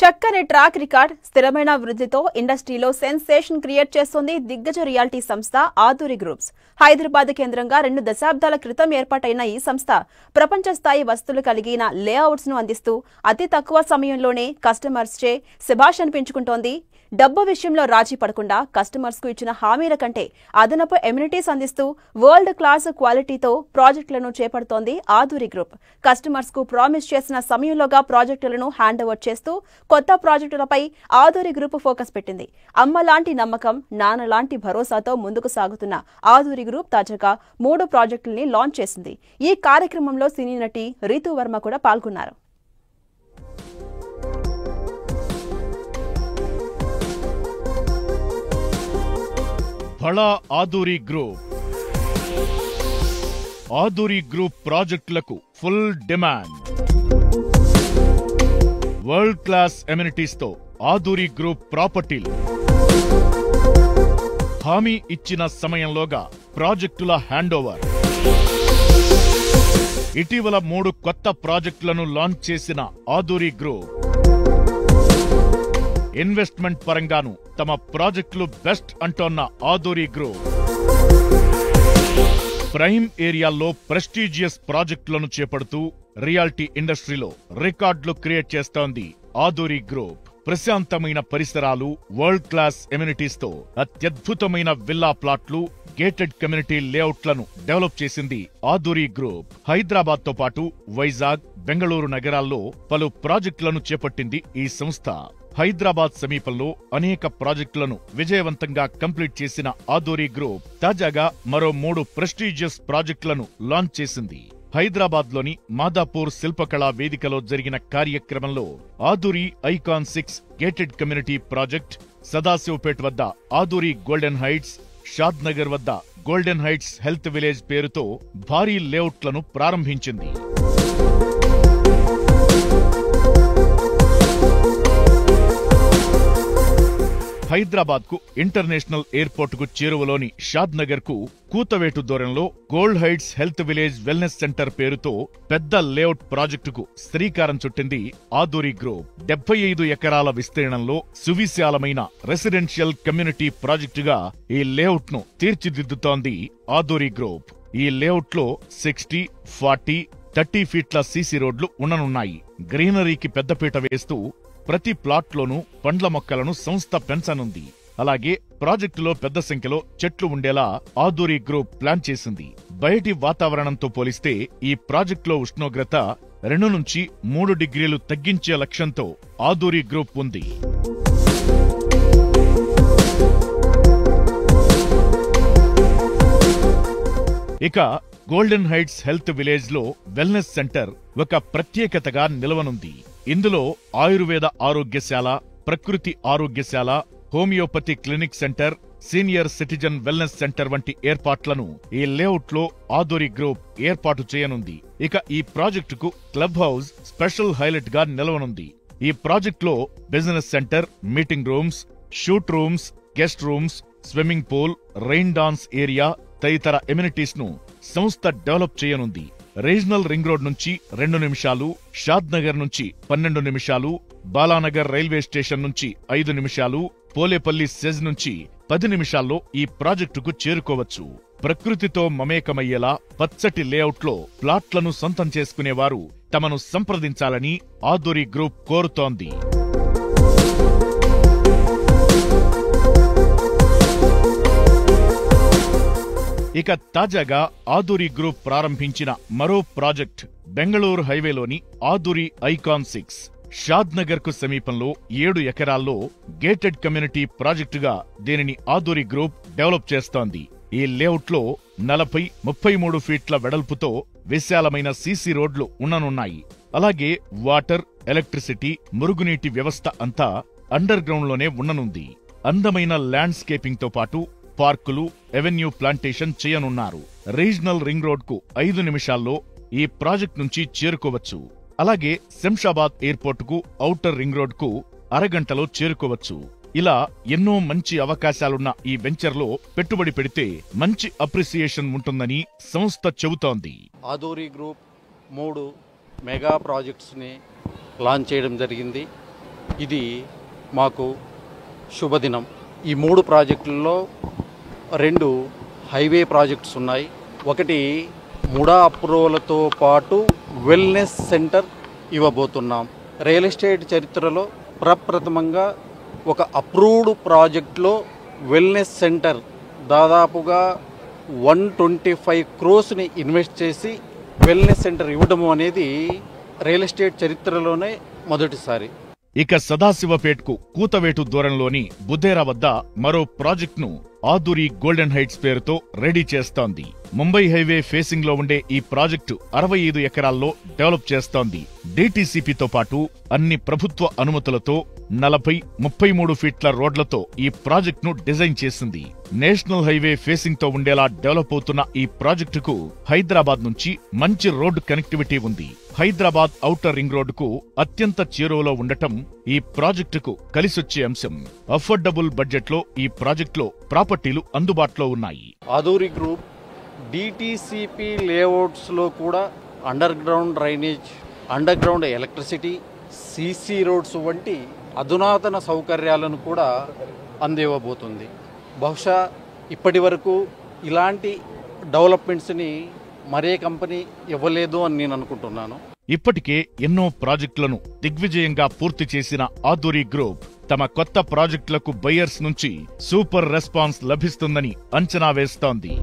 చక్కని track record స్థిరమైన వృద్ధితో ఇండస్ట్రీలో సెన్సేషన్ క్రియేట్ చేస్తోంది దిగ్గజ రియాలిటీ సంస్థ ఆధురి గ్రూప్స్. హైదరాబాద్ కేంద్రంగా 2 దశాబ్దాల క్రితం ఏర్పాటైన ఈ సంస్థ ప్రపంచ స్థాయి వస్తువులు కలిగిన లేఅవుట్స్ ను అందిస్తూ అతి తక్కువ సమయంలోనే కస్టమర్స్ చే శభాష్ అనిపించుకుంటోంది. డబ్బు విషయంలో రాజీ పడకుండా కస్టమర్స్ కు ఇచ్చిన హామీల కంటే అదనపు ఎమ్యూనిటీస్ అందిస్తూ వరల్డ్ క్లాస్ క్వాలిటీతో ప్రాజెక్టులను చేపడుతోంది ఆధురి గ్రూప్. కస్టమర్స్ కు ప్రామిస్ చేసిన సమయంలోగా ప్రాజెక్టులను హ్యాండ్ ఓవర్ చేస్తూ కొత్త ప్రాజెక్టులపై ఆధురి గ్రూప్ ఫోకస్ పెట్టింది. అమ్మ లాంటి నమ్మకం, నాన్న లాంటి భరోసాతో ముందుకు సాగుతున్న ఆధురి గ్రూప్ తాజాగా 3 ప్రాజెక్టుల్ని లాంచ్ చేసింది. ఈ కార్యక్రమంలో సినీ నటి రీతూ వర్మ కూడా పాల్గొన్నారు. బడా ఆధురి గ్రూప్. ఆధురి గ్రూప్ ప్రాజెక్టులకు full demand. World class amenities తో ఆధురి గ్రూప్ ప్రాపర్టీలు. హామీ ఇచ్చిన సమయంలోగా ప్రాజెక్టుల హ్యాండ్ ఓవర్. ఇటీవల 3 కొత్త ప్రాజెక్టులను లాంచ్ చేసిన ఆధురి గ్రూప్ ఇన్వెస్ట్మెంట్ పరంగాను తమ ప్రాజెక్టులు బెస్ట్ అంటోన్న ఆధురి గ్రూప్ ప్రైమ్ ఏరియాల్లో ప్రెస్టీజియస్ ప్రాజెక్టులను చేపడుతూ రియాలిటీ ఇండస్ట్రీలో రికార్డులు క్రియేట్ చేస్తోంది ఆధురి గ్రూప్. ప్రశాంతమైన పరిసరాలు, వరల్డ్ క్లాస్ ఎమ్యూనిటీస్ తో అత్యద్భుతమైన విల్లా ప్లాట్లు, గేటెడ్ కమ్యూనిటీ లేఅవుట్లను డెవలప్ చేసింది ఆధురి గ్రూప్. హైదరాబాద్ తో పాటు వైజాగ్, బెంగళూరు నగరాల్లో పలు ప్రాజెక్టులను చేపట్టింది ఈ సంస్థ. హైదరాబాద్ సమీపంలో అనేక ప్రాజెక్టులను విజయవంతంగా కంప్లీట్ చేసిన ఆధురి గ్రూప్ తాజాగా మరో 3 ప్రెస్టీజియస్ ప్రాజెక్టులను లాంచ్ చేసింది. హైదరాబాద్ లోని మాదాపూర్ శిల్పకళా వేదికలో జరిగిన కార్యక్రమంలో Aduri icon 6 gated community project, Sadashivpet వద్ద Aduri golden heights, Shadnagar వద్ద గోల్డెన్ హైట్స్ హెల్త్ విలేజ్ పేరుతో భారీ లేఅవుట్లను ప్రారంభించింది. హైదరాబాద్ కు ఇంటర్నేషనల్ ఎయిర్పోర్ట్ కు చేరువలోని షాద్ నగర్ కు కూతవేటు దూరంలో gold heights health village wellness centre పేరుతో పెద్ద లేఅవుట్ ప్రాజెక్టుకు శ్రీకారం చుట్టింది ఆధురి గ్రూప్. 75 ఎకరాల విస్తీర్ణంలో సువిశాలమైన రెసిడెన్షియల్ కమ్యూనిటీ ప్రాజెక్టుగా ఈ లేఅవుట్ ను తీర్చిదిద్దుతోంది ఆధురి గ్రూప్. ఈ లేఅవుట్ లో 60, 40, 30 ఫీట్ల సీసీ రోడ్లు ఉండనున్నాయి. గ్రీనరీకి పెద్దపీట వేస్తూ ప్రతి ప్లాట్లోనూ పండ్ల మొక్కలను సంస్థ పెంచనుంది. అలాగే ప్రాజెక్టులో పెద్ద సంఖ్యలో చెట్లు ఉండేలా ఆధురి గ్రూప్ ప్లాన్ చేసింది. బయటి వాతావరణంతో పోలిస్తే ఈ ప్రాజెక్టులో ఉష్ణోగ్రత 2 నుంచి 3 డిగ్రీలు తగ్గించే లక్ష్యంతో ఆధురి గ్రూప్ ఉంది. ఇక గోల్డెన్ హైట్స్ హెల్త్ విలేజ్ లో వెల్నెస్ సెంటర్ ఒక ప్రత్యేకతగా నిలవనుంది. ఇందులో ఆయుర్వేద ఆరోగ్యశాల, ప్రకృతి ఆరోగ్యశాల, homeopathy clinic centre, senior citizen wellness centre వంటి ఏర్పాట్లను ఈ లేఅవుట్ లో ఆధురి గ్రూప్ ఏర్పాటు చేయనుంది. ఇక ఈ ప్రాజెక్టుకు క్లబ్ హౌస్ స్పెషల్ హైలైట్ గా నిలవనుంది. ఈ ప్రాజెక్టులో business centre, meeting rooms, shoot rooms, guest rooms, swimming pool, rain dance area తదితర ఎమ్యూనిటీస్ ను సంస్థ డెవలప్ చేయనుంది. రీజనల్ రింగ్ రోడ్ నుంచి 2 నిమిషాలు, షాద్ నగర్ నుంచి 12 నిమిషాలు, బాలానగర్ రైల్వే స్టేషన్ నుంచి 5 నిమిషాలు, పోలేపల్లి సెజ్ నుంచి 10 నిమిషాల్లో ఈ ప్రాజెక్టుకు చేరుకోవచ్చు. ప్రకృతితో మమేకమయ్యేలా పచ్చటి లేఅవుట్లో ప్లాట్లను సొంతం చేసుకునేవారు తమను సంప్రదించాలని ఆధురి గ్రూప్ కోరుతోంది. ఇక తాజాగా ఆధురి గ్రూప్ ప్రారంభించిన మరో ప్రాజెక్ట్ బెంగళూరు హైవేలోని ఆధురి ఐకాన్ 6 షాద్ నగర్ కు సమీపంలో 7 ఎకరాల్లో గేటెడ్ కమ్యూనిటీ ప్రాజెక్టుగా దీనిని ఆధురి గ్రూప్ డెవలప్ చేస్తోంది. ఈ లేఅవుట్ లో 40, 33 ఫీట్ల వెడల్పుతో విశాలమైన సీసీ రోడ్లు ఉండనున్నాయి. అలాగే వాటర్, ఎలక్ట్రిసిటీ, మురుగునీటి వ్యవస్థ అంతా అండర్ గ్రౌండ్ లోనే ఉండనుంది. అందమైన ల్యాండ్స్కేపింగ్ తో పాటు పార్కులు, ఎవెన్యూ ప్లాంటేషన్ చేయనున్నారు. రీజనల్ రింగ్ రోడ్ కు 5 నిమిషాల్లో ఈ ప్రాజెక్ట్ నుంచి చేరుకోవచ్చు. అలాగే శంషాబాద్ ఎయిర్పోర్ట్ కు ఔటర్ రింగ్ రోడ్ కు అరగంటలో చేరుకోవచ్చు. ఇలా ఎన్నో మంచి అవకాశాలున్న ఈ వెంచర్లో పెట్టుబడి పెడితే మంచి అప్రిసియేషన్ ఉంటుందని సంస్థ చెబుతోంది. ఆధురి గ్రూప్ 3 మెగా ప్రాజెక్ట్స్ని లాంచ్ చేయడం జరిగింది. ఇది మాకు శుభదినం. ఈ 3 ప్రాజెక్టుల్లో 2 హైవే ప్రాజెక్ట్స్ ఉన్నాయి. ఒకటి ముడా అప్రూవల్తో పాటు వెల్నెస్ సెంటర్ ఇవ్వబోతున్నాం. రియల్ ఎస్టేట్ చరిత్రలో ప్రప్రథమంగా ఒక అప్రూవ్డ్ ప్రాజెక్ట్లో వెల్నెస్ సెంటర్ దాదాపుగా 125 క్రోస్ని ఇన్వెస్ట్ చేసి వెల్నెస్ సెంటర్ ఇవ్వడం అనేది రియల్ ఎస్టేట్ చరిత్రలోనే మొదటిసారి. ఇక సదాశివపేట్కు కూతవేటు దూరంలోని బుధేరా వద్ద మరో ప్రాజెక్టును ఆదూరి గోల్డెన్ హైట్స్ పేరుతో రెడీ చేస్తోంది. ముంబై హైవే ఫేసింగ్ లో ఉండే ఈ ప్రాజెక్టు 65 ఎకరాల్లో డెవలప్ చేస్తోంది. డీటీసీపీతో పాటు అన్ని ప్రభుత్వ అనుమతులతో 40-33 ఫీట్ల రోడ్లతో ఈ ప్రాజెక్టును డిజైన్ చేసింది. నేషనల్ హైవే ఫేసింగ్ తో ఉండేలా డెవలప్ అవుతున్న ఈ ప్రాజెక్టుకు హైదరాబాద్ నుంచి మంచి రోడ్డు కనెక్టివిటీ ఉంది. హైదరాబాద్ ఔటర్ రింగ్ రోడ్డుకు అత్యంత చేరువలో ఉండటం ఈ ప్రాజెక్టుకు కలిసొచ్చే అంశం. అఫోర్డబుల్ బడ్జెట్లో ఈ ప్రాజెక్టులో ప్రాపర్టీలు అందుబాటులో ఉన్నాయి. ఆదూరి గ్రూప్ డిటిసిపి లేఅవుట్స్లో కూడా under ground drainage, under ground electricity, CC roads వంటి అధునాతన సౌకర్యాలను కూడా అందివ్వబోతుంది. బహుశా ఇప్పటి వరకు ఇలాంటి డెవలప్మెంట్స్ని మరే కంపెనీ ఇవ్వలేదు అని నేను అనుకుంటున్నాను. ఇప్పటికే ఎన్నో ప్రాజెక్టులను దిగ్విజయంగా పూర్తి చేసిన ఆదూరి గ్రూప్ తమ కొత్త ప్రాజెక్టులకు బయ్యర్స్ నుంచి సూపర్ రెస్పాన్స్ లభిస్తుందని అంచనా వేస్తోంది.